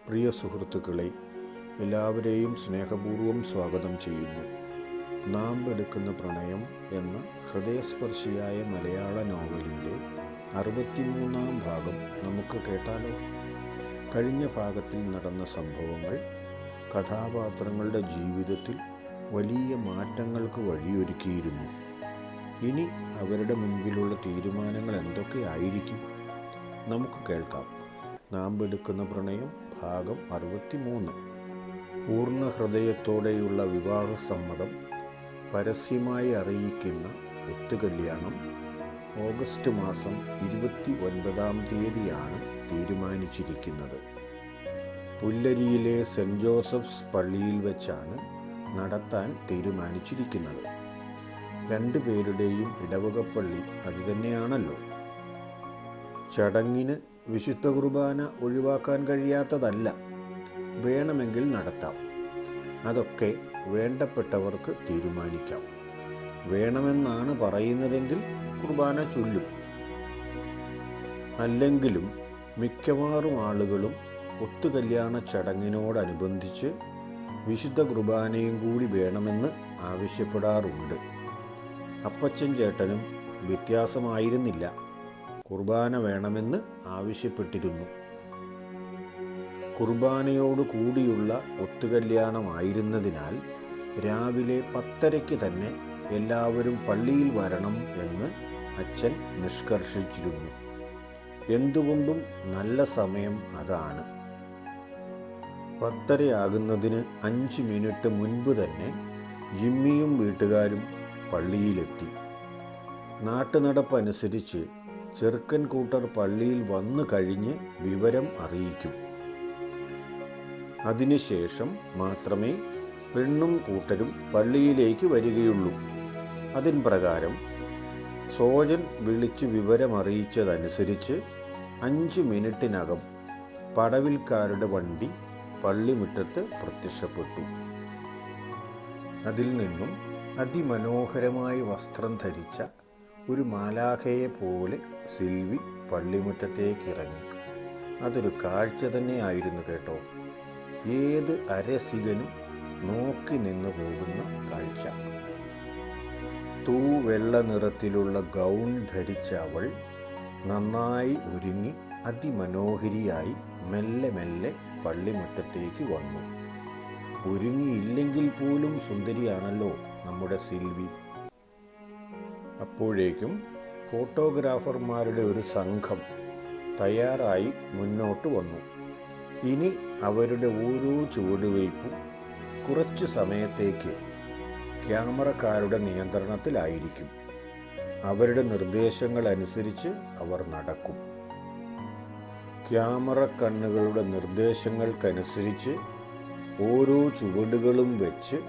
പ്രിയ സുഹൃത്തുക്കളെ, എല്ലാവരെയും സ്നേഹപൂർവ്വം സ്വാഗതം ചെയ്യുന്നു. നാം എടുക്കുന്ന പ്രണയം എന്ന ഹൃദയസ്പർശിയായ മലയാള നോവലിൻ്റെ 63-ാം ഭാഗം നമുക്ക് കേട്ടാലോ? കഴിഞ്ഞ ഭാഗത്തിൽ നടന്ന സംഭവങ്ങൾ കഥാപാത്രങ്ങളുടെ ജീവിതത്തിൽ വലിയ മാറ്റങ്ങൾക്ക് വഴിയൊരുക്കിയിരുന്നു. ഇനി അവരുടെ മുൻപിലുള്ള തീരുമാനങ്ങൾ എന്തൊക്കെയായിരിക്കും? നമുക്ക് കേൾക്കാം. നാം എടുക്കുന്ന പ്രണയം ഭാഗം 63. പൂർണ്ണ ഹൃദയത്തോടെയുള്ള വിവാഹസമ്മതം പരസ്യമായി അറിയിക്കുന്ന ഒത്തുകല്യാണം ഓഗസ്റ്റ് മാസം 29-ാം തീയതിയാണ് തീരുമാനിച്ചിരിക്കുന്നത്. പുല്ലരിയിലെ സെൻറ് ജോസഫ്സ് പള്ളിയിൽ വെച്ചാണ് നടത്താൻ തീരുമാനിച്ചിരിക്കുന്നത്. രണ്ടുപേരുടെയും ഇടവകപ്പള്ളി അതുതന്നെയാണല്ലോ. ചടങ്ങിന് വിശുദ്ധ കുർബാന ഒഴിവാക്കാൻ കഴിയാത്തതല്ല. വേണമെങ്കിൽ നടത്താം. അതൊക്കെ വേണ്ടപ്പെട്ടവർക്ക് തീരുമാനിക്കാം. വേണമെന്നാണ് പറയുന്നതെങ്കിൽ കുർബാന ചൊല്ലും. അല്ലെങ്കിലും മിക്കവാറും ആളുകളും ഒത്തുകല്യാണ ചടങ്ങിനോടനുബന്ധിച്ച് വിശുദ്ധ കുർബാനയും കൂടി വേണമെന്ന് ആവശ്യപ്പെടാറുണ്ട്. അപ്പച്ചൻ ചേട്ടനും വ്യത്യാസമായിരുന്നില്ല. കുർബാന വേണമെന്ന് ആവശ്യപ്പെട്ടിരുന്നു. കുർബാനയോട് കൂടിയുള്ള ഒത്തുകല്യാണമായിരുന്നതിനാൽ രാവിലെ 10:30 തന്നെ എല്ലാവരും പള്ളിയിൽ വരണം എന്ന് അച്ഛൻ നിഷ്കർഷിച്ചിരുന്നു. എന്തുകൊണ്ടും നല്ല സമയം അതാണ്. 10:30 ആകുന്നതിന് 5 മിനിറ്റ് മുൻപ് തന്നെ ജിമ്മിയും വീട്ടുകാരും പള്ളിയിലെത്തി. നാട്ടുനടപ്പനുസരിച്ച് ചെറുക്കൻ കൂട്ടർ പള്ളിയിൽ വന്നു കഴിഞ്ഞ് വിവരം അറിയിക്കും. അതിനുശേഷം മാത്രമേ പെണ്ണും കൂട്ടരും പള്ളിയിലേക്ക് വരികയുള്ളൂ. അതിൻ പ്രകാരം സോജൻ വിളിച്ച് വിവരമറിയിച്ചതനുസരിച്ച് 5 മിനിറ്റിനകം പടവിൽക്കാരുടെ വണ്ടി പള്ളിമുറ്റത്ത് പ്രത്യക്ഷപ്പെട്ടു. അതിൽ നിന്നും അതിമനോഹരമായി വസ്ത്രം ധരിച്ച ഒരു മാലാഖയെ പോലെ സിൽവി പള്ളിമുറ്റത്തേക്കിറങ്ങി. അതൊരു കാഴ്ച തന്നെയായിരുന്നു കേട്ടോ. ഏത് അരസികനും നോക്കി നിന്നു പോകുന്ന കാഴ്ച. തൂവെള്ള നിറത്തിലുള്ള ഗൗൺ ധരിച്ച അവൾ നന്നായി ഒരുങ്ങി അതിമനോഹരിയായി മെല്ലെ മെല്ലെ പള്ളിമുറ്റത്തേക്ക് വന്നു. ഒരുങ്ങിയില്ലെങ്കിൽ പോലും സുന്ദരിയാണല്ലോ നമ്മുടെ സിൽവി. അപ്പോഴേക്കും ഫോട്ടോഗ്രാഫർമാരുടെ ഒരു സംഘം തയ്യാറായി മുന്നോട്ട് വന്നു. ഇനി അവരുടെ ഓരോ ചുവടുവയ്പും കുറച്ച് സമയത്തേക്ക് ക്യാമറക്കാരുടെ നിയന്ത്രണത്തിലായിരിക്കും. അവരുടെ നിർദ്ദേശങ്ങൾ അനുസരിച്ച് അവർ നടക്കും. ക്യാമറ കണ്ണുകളുടെ നിർദ്ദേശങ്ങൾക്കനുസരിച്ച് ഓരോ ചുവടുകളും വെച്ച്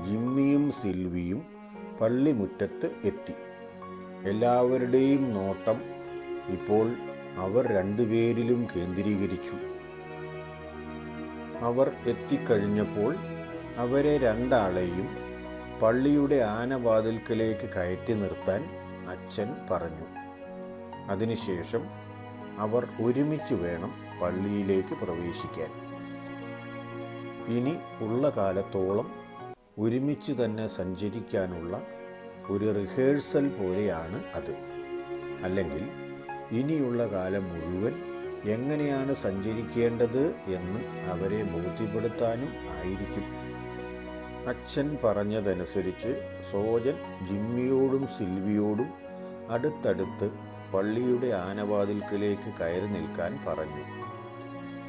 ജിമ്മിയും സിൽവിയും പള്ളിമുറ്റത്ത് എത്തി. എല്ലാവരുടെയും നോട്ടം ഇപ്പോൾ അവർ രണ്ടുപേരിലും കേന്ദ്രീകരിച്ചു. അവർ എത്തിക്കഴിഞ്ഞപ്പോൾ അവരെ രണ്ടാളെയും പള്ളിയുടെ ആനവാതിൽക്കലേക്ക് കയറ്റി നിർത്താൻ അച്ഛൻ പറഞ്ഞു. അതിനുശേഷം അവർ ഒരുമിച്ച് വേണം പള്ളിയിലേക്ക് പ്രവേശിക്കാൻ. ഇനി ഉള്ള കാലത്തോളം ഒരുമിച്ച് തന്നെ സഞ്ചരിക്കാനുള്ള ഒരു റിഹേഴ്സൽ പോലെയാണ് അത്. അല്ലെങ്കിൽ ഇനിയുള്ള കാലം മുഴുവൻ എങ്ങനെയാണ് സഞ്ചരിക്കേണ്ടത് എന്ന് അവരെ ബോധ്യപ്പെടുത്താനും ആയിരിക്കും. അച്ഛൻ പറഞ്ഞതനുസരിച്ച് സോജൻ ജിമ്മിയോടും സിൽവിയോടും അടുത്തടുത്ത് പള്ളിയുടെ ആനവാതിൽക്കലേക്ക് കയറി നിൽക്കാൻ പറഞ്ഞു.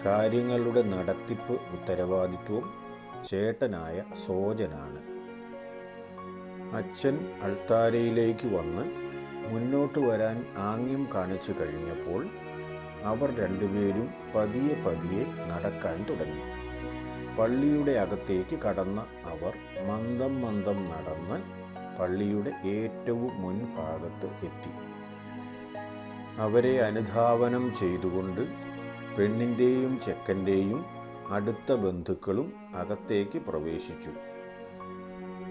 കാര്യങ്ങളുടെ നടത്തിപ്പ് ഉത്തരവാദിത്വം ചേട്ടനായ സോജനാണ്. അച്ഛൻ അൾത്താരയിലേക്ക് വന്ന് മുന്നോട്ട് വരാൻ ആംഗ്യം കാണിച്ചു കഴിഞ്ഞപ്പോൾ അവർ രണ്ടുപേരും പതിയെ പതിയെ നടക്കാൻ തുടങ്ങി. പള്ളിയുടെ അകത്തേക്ക് കടന്ന അവർ മന്ദം മന്ദം നടന്ന് പള്ളിയുടെ ഏറ്റവും മുൻഭാഗത്ത് എത്തി. അവരെ അനുധാവനം ചെയ്തുകൊണ്ട് പെണ്ണിൻ്റെയും ചെക്കൻ്റെയും അടുത്ത ബന്ധുക്കളും അകത്തേക്ക് പ്രവേശിച്ചു.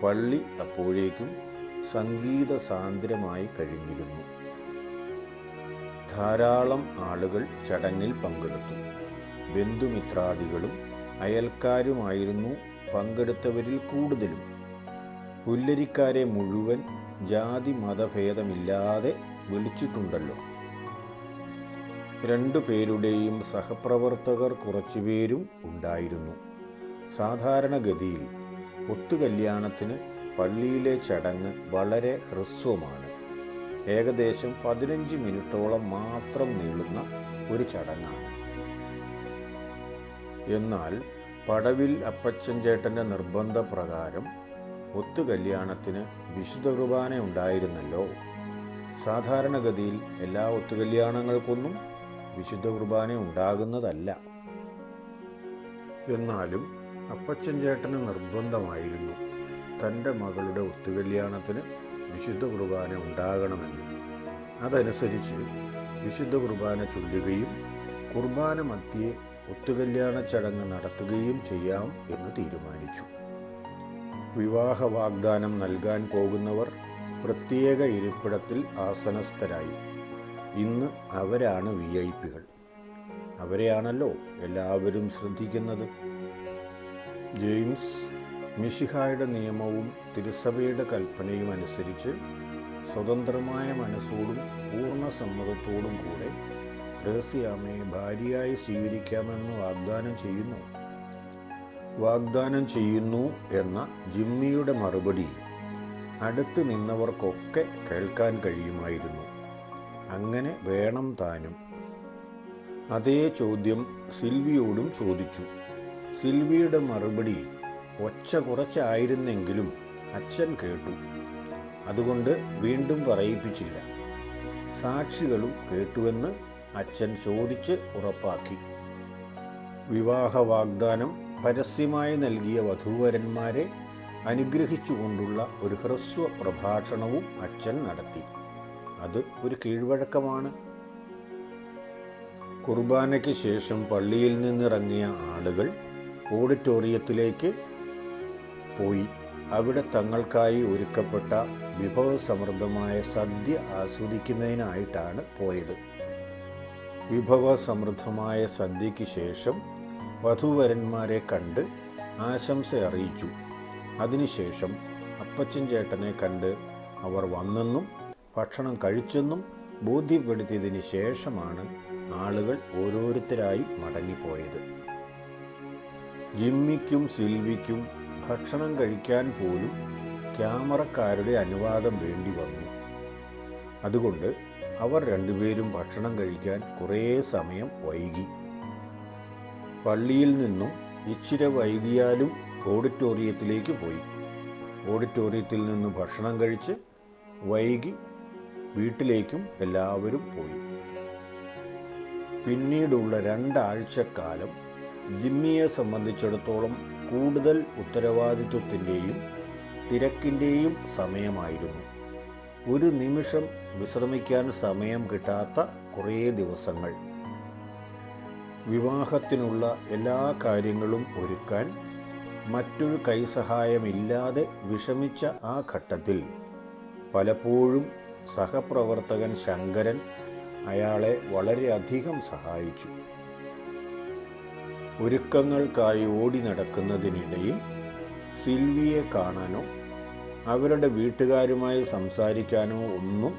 പള്ളി അപ്പോഴേക്കും സംഗീത സാന്ദ്രമായി കഴിഞ്ഞിരുന്നു. ധാരാളം ആളുകൾ ചടങ്ങിൽ പങ്കെടുത്തു. ബന്ധുമിത്രാദികളും അയൽക്കാരുമായിരുന്നു പങ്കെടുത്തവരിൽ കൂടുതലും. പുല്ലരിക്കാരെ മുഴുവൻ ജാതി മതഭേദമില്ലാതെ വിളിച്ചിട്ടുണ്ടല്ലോ. രണ്ടുപേരുടെയും സഹപ്രവർത്തകർ കുറച്ചുപേരും ഉണ്ടായിരുന്നു. സാധാരണഗതിയിൽ ഒത്തുകല്യാണത്തിന് പള്ളിയിലെ ചടങ്ങ് വളരെ ഹ്രസ്വമാണ്. ഏകദേശം 15 മിനിറ്റോളം മാത്രം നീളുന്ന ഒരു ചടങ്ങാണ്. എന്നാൽ പടവിൽ അപ്പച്ചൻ ചേട്ടൻ്റെ നിർബന്ധപ്രകാരം ഒത്തുകല്യാണത്തിന് വിശുദ്ധ കുർബാന ഉണ്ടായിരുന്നല്ലോ. സാധാരണഗതിയിൽ എല്ലാ ഒത്തുകല്യാണങ്ങൾക്കൊന്നും വിശുദ്ധ കുർബാന ഉണ്ടാകുന്നതല്ല. എന്നാലും അപ്പച്ചൻ ചേട്ടന് നിർബന്ധമായിരുന്നു തൻ്റെ മകളുടെ ഒത്തുകല്യാണത്തിന് വിശുദ്ധ കുർബാന ഉണ്ടാകണമെന്ന്. അതനുസരിച്ച് വിശുദ്ധ കുർബാന ചൊല്ലുകയും കുർബാന മധ്യേ ഒത്തുകല്യാണ ചടങ്ങ് നടത്തുകയും ചെയ്യാം എന്ന് തീരുമാനിച്ചു. വിവാഹ വാഗ്ദാനം നൽകാൻ പോകുന്നവർ പ്രത്യേക ഇരിപ്പിടത്തിൽ ആസനസ്ഥരായി. ഇന്ന് അവരാണ് VIP-കൾ. അവരെയാണല്ലോ എല്ലാവരും ശ്രദ്ധിക്കുന്നത്. ജെയിംസ് മിശിഹായുടെ നിയമവും തിരുസഭയുടെ കൽപ്പനയും അനുസരിച്ച് സ്വതന്ത്രമായ മനസ്സോടും പൂർണ്ണ സമ്മതത്തോടും കൂടെ ത്രേസ്യാമ്മയെ ഭാര്യയായി സ്വീകരിക്കാമെന്ന് വാഗ്ദാനം ചെയ്യുന്നു എന്ന ജിമ്മിയുടെ മറുപടി അടുത്ത് നിന്നവർക്കൊക്കെ കേൾക്കാൻ കഴിയുമായിരുന്നു. അങ്ങനെ വേണം താനും. അതേ ചോദ്യം സിൽവിയോടും ചോദിച്ചു. സിൽവിയുടെ മറുപടി ഒച്ച കുറച്ചായിരുന്നെങ്കിലും അച്ഛൻ കേട്ടു. അതുകൊണ്ട് വീണ്ടും പറയിപ്പിച്ചില്ല. സാക്ഷികളും കേട്ടുവെന്ന് അച്ഛൻ ചോദിച്ച് ഉറപ്പാക്കി. വിവാഹ വാഗ്ദാനം പരസ്യമായി നൽകിയ വധൂവരന്മാരെ അനുഗ്രഹിച്ചുകൊണ്ടുള്ള ഒരു ഹ്രസ്വ പ്രഭാഷണവും അച്ഛൻ നടത്തി. അത് ഒരു കീഴ്വഴക്കമാണ്. കുർബാനയ്ക്ക് ശേഷം പള്ളിയിൽ നിന്നിറങ്ങിയ ആളുകൾ ഓഡിറ്റോറിയത്തിലേക്ക് പോയി. അവിടെ തങ്ങൾക്കായി ഒരുക്കപ്പെട്ട വിഭവസമൃദ്ധമായ സദ്യ ആസ്വദിക്കുന്നതിനായിട്ടാണ് പോയത്. വിഭവസമൃദ്ധമായ സദ്യയ്ക്ക് ശേഷം വധൂവരന്മാരെ കണ്ട് ആശംസ അറിയിച്ചു. അതിനുശേഷം അപ്പച്ചൻ ചേട്ടനെ കണ്ട് അവർ വന്നെന്നും ഭക്ഷണം കഴിച്ചെന്നും ബോധ്യപ്പെടുത്തിയതിന് ശേഷമാണ് ആളുകൾ ഓരോരുത്തരായി മടങ്ങിപ്പോയത്. ജിമ്മിക്കും സിൽവിക്കും ഭക്ഷണം കഴിക്കാൻ പോലും ക്യാമറക്കാരുടെ അനുവാദം വേണ്ടി വന്നു. അതുകൊണ്ട് അവർ രണ്ടുപേരും ഭക്ഷണം കഴിക്കാൻ കുറേ സമയം വൈകി. പള്ളിയിൽ നിന്നും ഇച്ചിരി വൈകിയാലും ഓഡിറ്റോറിയത്തിലേക്ക് പോയി. ഓഡിറ്റോറിയത്തിൽ നിന്ന് ഭക്ഷണം കഴിച്ച് വൈകി വീട്ടിലേക്കും എല്ലാവരും പോയി. പിന്നീടുള്ള 2 ആഴ്ചക്കാലം ജിമ്മിയെ സംബന്ധിച്ചിടത്തോളം കൂടുതൽ ഉത്തരവാദിത്വത്തിൻ്റെയും തിരക്കിൻ്റെയും സമയമായിരുന്നു. ഒരു നിമിഷം വിശ്രമിക്കാൻ സമയം കിട്ടാത്ത കുറേ ദിവസങ്ങൾ. വിവാഹത്തിനുള്ള എല്ലാ കാര്യങ്ങളും ഒരുക്കാൻ മറ്റൊരു കൈസഹായമില്ലാതെ വിഷമിച്ച ആ ഘട്ടത്തിൽ പലപ്പോഴും സഹപ്രവർത്തകൻ ശങ്കരൻ അയാളെ വളരെയധികം സഹായിച്ചു. ഒരുക്കങ്ങൾക്കായി ഓടി നടക്കുന്നതിനിടയിൽ സിൽവിയെ കാണാനോ അവരുടെ വീട്ടുകാരുമായി സംസാരിക്കാനോ ഒന്നും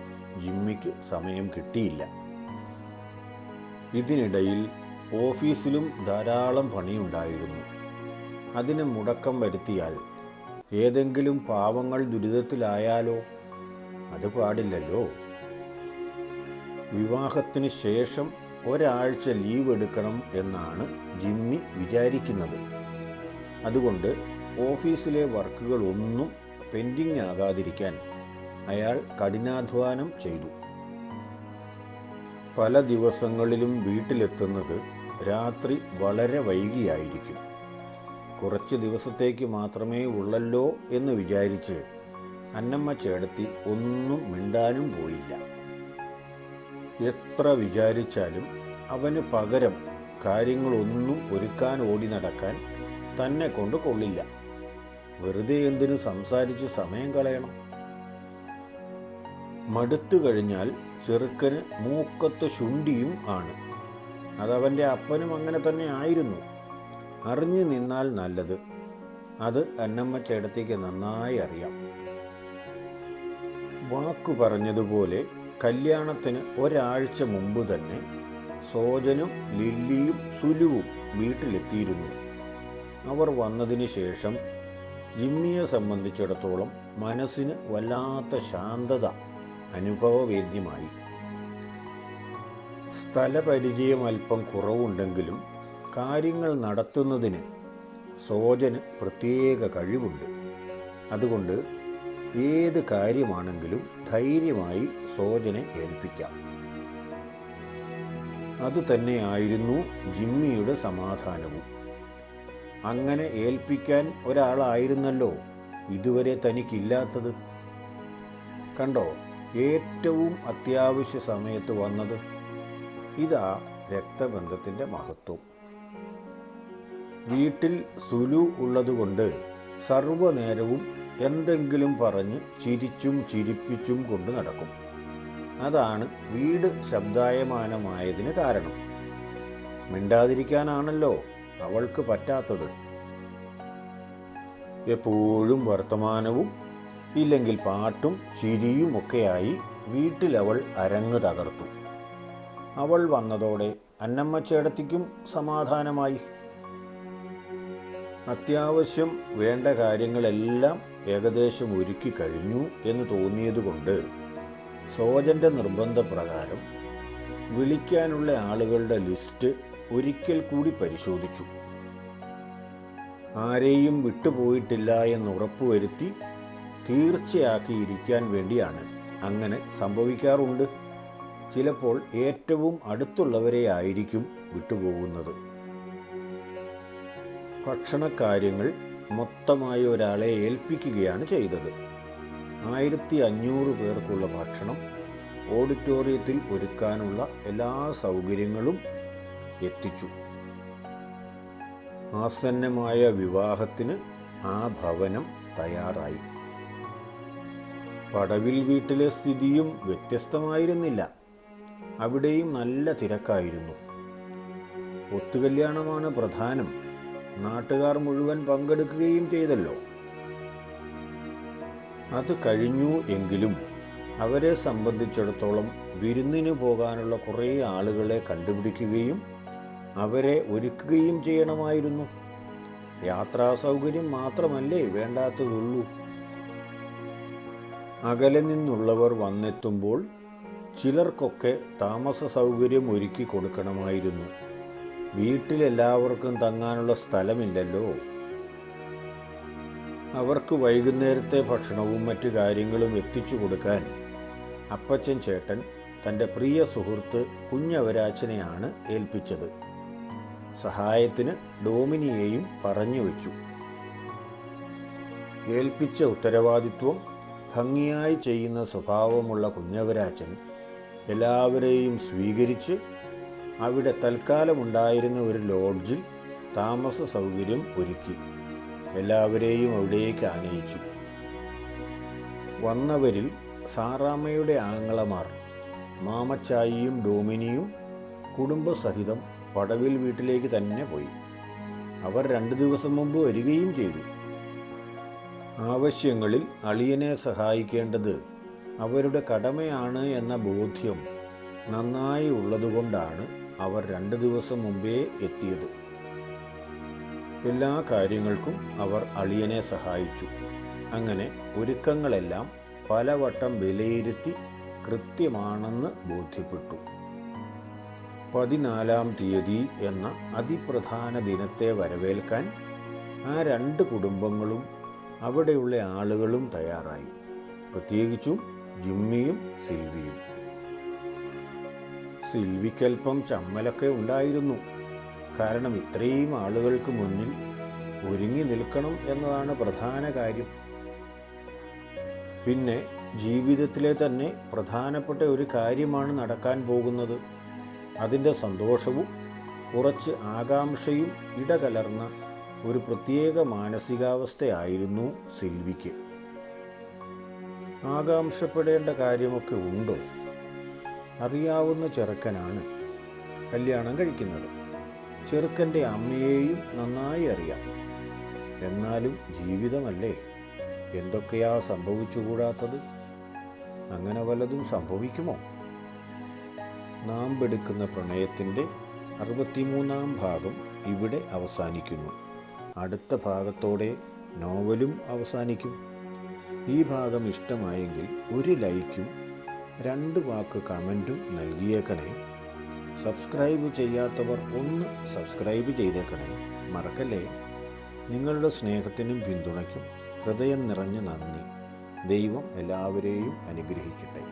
ജിമ്മിക്ക് സമയം കിട്ടിയില്ല. ഇതിനിടയിൽ ഓഫീസിലും ധാരാളം പണിയുണ്ടായിരുന്നു. അതിന് മുടക്കം വരുത്തിയാൽ ഏതെങ്കിലും പാവങ്ങൾ ദുരിതത്തിലായാലോ? അത് പാടില്ലല്ലോ. വിവാഹത്തിന് ശേഷം ഒരാഴ്ച ലീവ് എടുക്കണം എന്നാണ് ജിമ്മി വിചാരിക്കുന്നത്. അതുകൊണ്ട് ഓഫീസിലെ വർക്കുകളൊന്നും പെൻഡിങ് ആകാതിരിക്കാൻ അയാൾ കഠിനാധ്വാനം ചെയ്തു. പല ദിവസങ്ങളിലും വീട്ടിലെത്തുന്നത് രാത്രി വളരെ വൈകിയായിരിക്കും. കുറച്ച് ദിവസത്തേക്ക് മാത്രമേ ഉള്ളല്ലോ എന്ന് വിചാരിച്ച് അന്നമ്മ ചേടത്തി ഒന്നും മിണ്ടാനും പോയില്ല. എത്ര വിചാരിച്ചാലും അവന് പകരം കാര്യങ്ങളൊന്നും ഒരുക്കാൻ ഓടി നടക്കാൻ തന്നെ കൊണ്ട് കൊള്ളില്ല. വെറുതെ എന്തിനു സംസാരിച്ച് സമയം കളയണം? മടുത്തു കഴിഞ്ഞാൽ ചെറുക്കന് മൂക്കത്ത് ശുണ്ഠിയും ആണ്. അതവൻ്റെ അപ്പനും അങ്ങനെ തന്നെ ആയിരുന്നു. അറിഞ്ഞു നിന്നാൽ നല്ലത്. അത് അന്നമ്മ ചേട്ടത്തിക്ക് നന്നായി അറിയാം. വാക്കു പറഞ്ഞതുപോലെ കല്യാണത്തിന് ഒരാഴ്ച മുമ്പ് തന്നെ സോജനും ലില്ലിയും സുലുവും വീട്ടിലെത്തിയിരുന്നു. അവർ വന്നതിന് ശേഷം ജിമ്മിയെ സംബന്ധിച്ചിടത്തോളം മനസ്സിന് വല്ലാത്ത ശാന്തത അനുഭവവേദ്യമായി. സ്ഥലപരിചയം അല്പം കുറവുണ്ടെങ്കിലും കാര്യങ്ങൾ നടത്തുന്നതിന് സോജന് പ്രത്യേക കഴിവുണ്ട്. അതുകൊണ്ട് ഏത് കാര്യമാണെങ്കിലും ധൈര്യമായി സോജനെ ഏൽപ്പിക്കാം. അതുതന്നെയായിരുന്നു ജിമ്മിയുടെ സമാധാനവും. അങ്ങനെ ഏൽപ്പിക്കാൻ ഒരാളായിരുന്നല്ലോ ഇതുവരെ തനിക്കില്ലാത്തത്. കണ്ടോ, ഏറ്റവും അത്യാവശ്യ സമയത്ത് വന്നത്. ഇതാ രക്തബന്ധത്തിൻ്റെ മഹത്വം. വീട്ടിൽ സുലു ഉള്ളതുകൊണ്ട് സർവ്വനേരവും എന്തെങ്കിലും പറഞ്ഞ് ചിരിച്ചും ചിരിപ്പിച്ചും കൊണ്ട് നടക്കും. അതാണ് വീട് ശബ്ദായമാനമായതിന് കാരണം. മിണ്ടാതിരിക്കാനാണല്ലോ അവൾക്ക് പറ്റാത്തത്. എപ്പോഴും വർത്തമാനവും ഇല്ലെങ്കിൽ പാട്ടും ചിരിയുമൊക്കെയായി വീട്ടിലവൾ അരങ്ങ് തകർത്തു. അവൾ വന്നതോടെ അന്നമ്മച്ചേടത്തിക്കും സമാധാനമായി. അത്യാവശ്യം വേണ്ട കാര്യങ്ങളെല്ലാം ഏകദേശം ഒരുക്കി കഴിഞ്ഞു എന്ന് തോന്നിയതുകൊണ്ട് സോജൻ്റെ നിർബന്ധപ്രകാരം വിളിക്കാനുള്ള ആളുകളുടെ ലിസ്റ്റ് ഒരിക്കൽ കൂടി പരിശോധിച്ചു. ആരെയും വിട്ടുപോയിട്ടില്ല എന്ന് ഉറപ്പുവരുത്തി തീർച്ചയാക്കിയിരിക്കാൻ വേണ്ടിയാണ് അങ്ങനെ സംഭവിക്കാറുണ്ട്. ചിലപ്പോൾ ഏറ്റവും അടുത്തുള്ളവരെ ആയിരിക്കും വിട്ടുപോകുന്നത്. ഭക്ഷണക്കാര്യങ്ങൾ മൊത്തമായി ഒരാളെ ഏൽപ്പിക്കുകയാണ് ചെയ്തത്. 1500 പേർക്കുള്ള ഭക്ഷണം ഓഡിറ്റോറിയത്തിൽ ഒരുക്കാനുള്ള എല്ലാ സൗകര്യങ്ങളും എത്തിച്ചു. ആസന്നമായ വിവാഹത്തിന് ആ ഭവനം തയ്യാറായി. പടവിൽ വീട്ടിലെ സ്ഥിതിയും വ്യത്യസ്തമായിരുന്നില്ല. അവിടെയും നല്ല തിരക്കായിരുന്നു. ഒത്തുകല്യാണമാണ് പ്രധാനം. നാട്ടുകാർ മുഴുവൻ പങ്കെടുക്കുകയും ചെയ്തല്ലോ. അത് കഴിഞ്ഞു എങ്കിലും അവരെ സംബന്ധിച്ചിടത്തോളം വിരുന്നിന് പോകാനുള്ള കുറേ ആളുകളെ കണ്ടുപിടിക്കുകയും അവരെ ഒരുക്കുകയും ചെയ്യണമായിരുന്നു. യാത്രാ സൗകര്യം മാത്രമല്ലേ വേണ്ടാത്തതുള്ളൂ. അകലെ നിന്നുള്ളവർ വന്നെത്തുമ്പോൾ ചിലർക്കൊക്കെ താമസ സൗകര്യം ഒരുക്കി കൊടുക്കണമായിരുന്നു. വീട്ടിലെല്ലാവർക്കും തങ്ങാനുള്ള സ്ഥലമില്ലല്ലോ. അവർക്ക് വൈകുന്നേരത്തെ ഭക്ഷണവും മറ്റു കാര്യങ്ങളും എത്തിച്ചു കൊടുക്കാൻ അപ്പച്ചൻ ചേട്ടൻ തൻ്റെ പ്രിയ സുഹൃത്ത് കുഞ്ഞവരാച്ചനെയാണ് ഏൽപ്പിച്ചത്. സഹായത്തിന് ഡോമിനിയെയും പറഞ്ഞു വച്ചു. ഏൽപ്പിച്ച ഉത്തരവാദിത്വം ഭംഗിയായി ചെയ്യുന്ന സ്വഭാവമുള്ള കുഞ്ഞവരാച്ചൻ എല്ലാവരെയും സ്വീകരിച്ച് അവിടെ തൽക്കാലമുണ്ടായിരുന്ന ഒരു ലോഡ്ജിൽ താമസ സൗകര്യം ഒരുക്കി എല്ലാവരെയും അവിടേക്ക് ആനയിച്ചു. വന്നവരിൽ സാറാമ്മയുടെ ആങ്ങളമാർ മാമച്ചായിയും ഡോമിനിയും കുടുംബസഹിതം പടവിൽ വീട്ടിലേക്ക് തന്നെ പോയി. അവർ 2 ദിവസം മുമ്പ് വരികയും ചെയ്തു. ആവശ്യങ്ങളിൽ അളിയനെ സഹായിക്കേണ്ടത് അവരുടെ കടമയാണ് എന്ന ബോധ്യം നന്നായി ഉള്ളതുകൊണ്ടാണ് അവർ 2 ദിവസം മുമ്പേ എത്തിയത്. എല്ലാ കാര്യങ്ങൾക്കും അവർ അളിയനെ സഹായിച്ചു. അങ്ങനെ ഒരുക്കങ്ങളെല്ലാം പലവട്ടം വിലയിരുത്തി കൃത്യമാണെന്ന് ബോധ്യപ്പെട്ടു. 14-ാം തീയതി എന്ന അതിപ്രധാന ദിനത്തെ വരവേൽക്കാൻ ആ 2 കുടുംബങ്ങളും അവിടെയുള്ള ആളുകളും തയ്യാറായി. പ്രത്യേകിച്ചും ജിമ്മിയും സിൽവിയും. സിൽവിക്കൽപ്പം ചമ്മലൊക്കെ ഉണ്ടായിരുന്നു. കാരണം ഇത്രയും ആളുകൾക്ക് മുന്നിൽ ഒരുങ്ങി നിൽക്കണം എന്നതാണ് പ്രധാന കാര്യം. പിന്നെ ജീവിതത്തിലെ തന്നെ പ്രധാനപ്പെട്ട ഒരു കാര്യമാണ് നടക്കാൻ പോകുന്നത്. അതിൻ്റെ സന്തോഷവും കുറച്ച് ആകാംക്ഷയും ഇടകലർന്ന ഒരു പ്രത്യേക മാനസികാവസ്ഥയായിരുന്നു സിൽവിക്ക്. ആകാംക്ഷപ്പെടേണ്ട കാര്യമൊക്കെ ഉണ്ടോ? അറിയാവുന്ന ചെറുക്കനാണ്. കല്യാണം കഴിക്കുന്നത്. ചെറുക്കൻ്റെ അമ്മയെയും നന്നായി അറിയാം. എന്നാലും ജീവിതമല്ലേ, എന്തൊക്കെയാ സംഭവിച്ചുകൂടാത്തത്? അങ്ങനെ വല്ലതും സംഭവിക്കുമോ? നാം എടുക്കുന്ന പ്രണയത്തിൻ്റെ 63-ാം ഭാഗം ഇവിടെ അവസാനിക്കുന്നു. അടുത്ത ഭാഗത്തോടെ നോവലും അവസാനിക്കും. ഈ ഭാഗം ഇഷ്ടമായെങ്കിൽ ഒരു ലൈക്കും 2 വാക്ക് കമൻറ്റും നൽകിയേക്കണേ. സബ്സ്ക്രൈബ് ചെയ്യാത്തവർ ഒന്ന് സബ്സ്ക്രൈബ് ചെയ്തേക്കണേ, മറക്കല്ലേ. നിങ്ങളുടെ സ്നേഹത്തിനും പിന്തുണയ്ക്കും ഹൃദയം നിറഞ്ഞ നന്ദി. ദൈവം എല്ലാവരെയും അനുഗ്രഹിക്കട്ടെ.